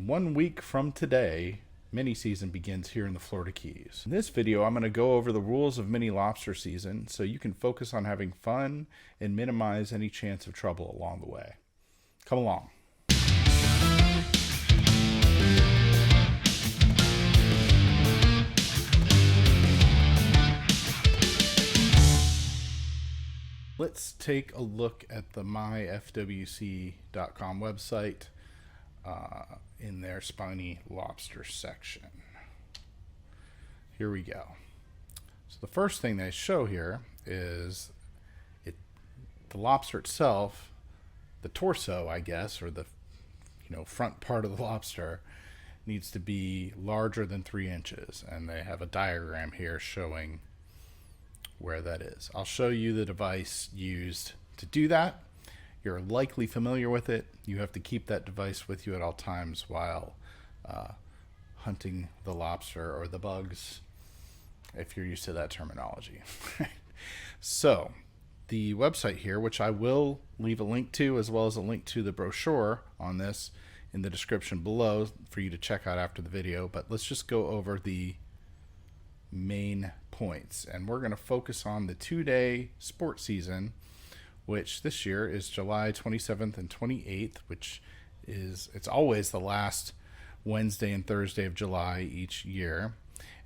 1 week from today, mini season begins here in the Florida Keys. In this video, I'm going to go over the rules of mini lobster season so you can focus on having fun and minimize any chance of trouble along the way. Come along. Let's take a look at the myfwc.com website in their spiny lobster section. Here we go. So the first thing they show here is the lobster itself, the torso, I guess, or the front part of the lobster needs to be larger than 3 inches, and they have a diagram here showing where that is. I'll show you the device used to do that. You're likely familiar with it. You have to keep that device with you at all times while hunting the lobster or the bugs, if you're used to that terminology. So the website here, which I will leave a link to, as well as a link to the brochure on this in the description below for you to check out after the video, but let's just go over the main points, and we're going to focus on the 2-day sport season, which this year is July 27th and 28th, which is, it's always the last Wednesday and Thursday of July each year,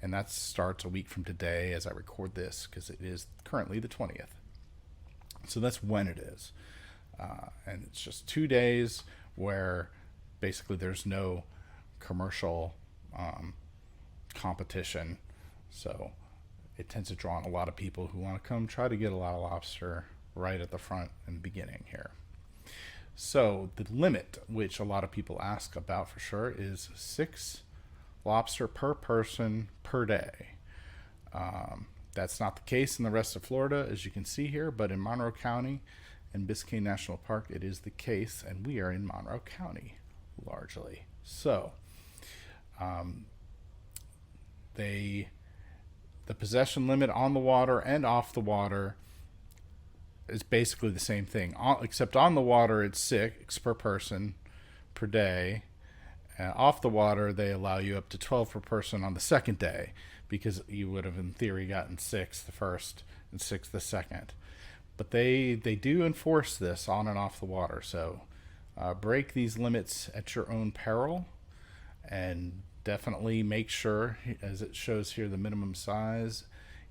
and that starts a week from today as I record this, because it is currently the 20th. So that's when it is, and it's just 2 days where basically there's no commercial competition. So it tends to draw on a lot of people who want to come try to get a lot of lobster right at the front and beginning here. So the limit, which a lot of people ask about for sure, is 6 lobster per person per day. That's not the case in the rest of Florida, as you can see here, but in Monroe County and Biscayne National Park, it is the case, and we are in Monroe County largely. So the possession limit on the water and off the water is basically the same thing, except on the water it's 6 per person per day. Off the water they allow you up to 12 per person on the second day, because you would have in theory gotten 6 the first and 6 the second. But they do enforce this on and off the water, so break these limits at your own peril, and definitely make sure, as it shows here, the minimum size,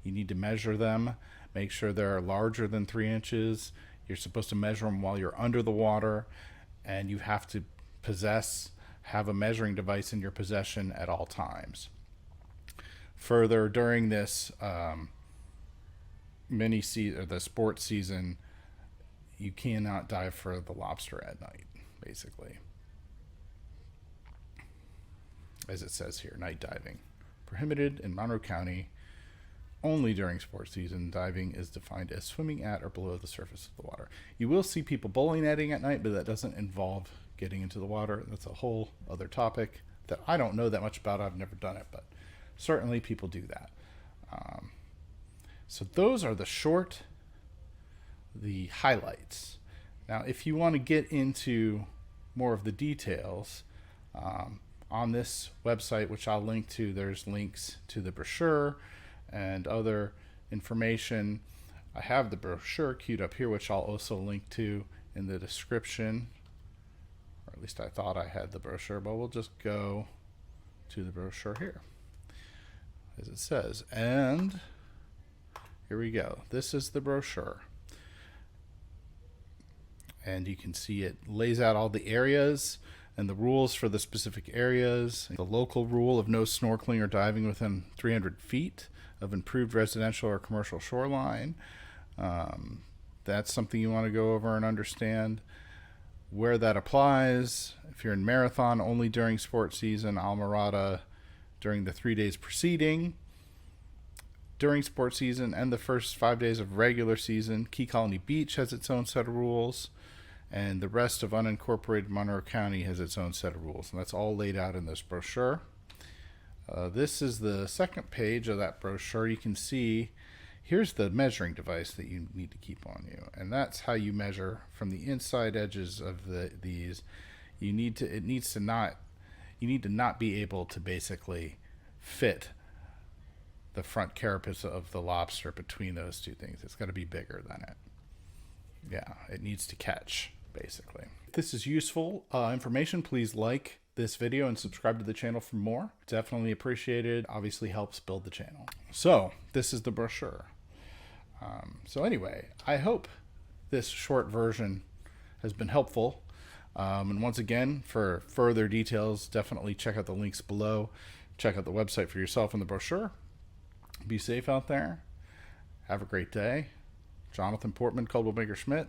you need to measure them, make sure they're larger than 3 inches. You're supposed to measure them while you're under the water, and you have to have a measuring device in your possession at all times. Further, during this mini season, or the sports season, you cannot dive for the lobster at night, basically. As it says here, night diving prohibited in Monroe County only during sports season. Diving is defined as swimming at or below the surface of the water. You will see people bowling netting at night, but that doesn't involve getting into the water. That's a whole other topic that I don't know that much about. I've never done it, but certainly people do that. So those are the highlights. Now, if you want to get into more of the details, on this website, which I'll link to, there's links to the brochure and other information. I have the brochure queued up here, which I'll also link to in the description, or at least I thought I had the brochure, but we'll just go to the brochure here, as it says. And here we go. This is the brochure, and you can see it lays out all the areas and the rules for the specific areas. The local rule of no snorkeling or diving within 300 feet of improved residential or commercial shoreline. That's something you want to go over and understand where that applies. If you're in Marathon, only during sports season. Almirada during the 3 days preceding during sports season, and the first 5 days of regular season. Key Colony Beach has its own set of rules, and the rest of unincorporated Monroe County has its own set of rules, and that's all laid out in this brochure. This is the second page of that brochure. You can see here's the measuring device that you need to keep on you, and that's how you measure from the inside edges of these. It needs to not you need to not be able to basically fit the front carapace of the lobster between those two things. It's got to be bigger than it. Yeah, it needs to catch, basically. If this is useful information, please like this video and subscribe to the channel for more. Definitely appreciated. Obviously helps build the channel. So this is the brochure. So anyway, I hope this short version has been helpful. And once again, for further details, definitely check out the links below. Check out the website for yourself and the brochure. Be safe out there. Have a great day. Jonathan Portman, Coldwell Banker Schmidt.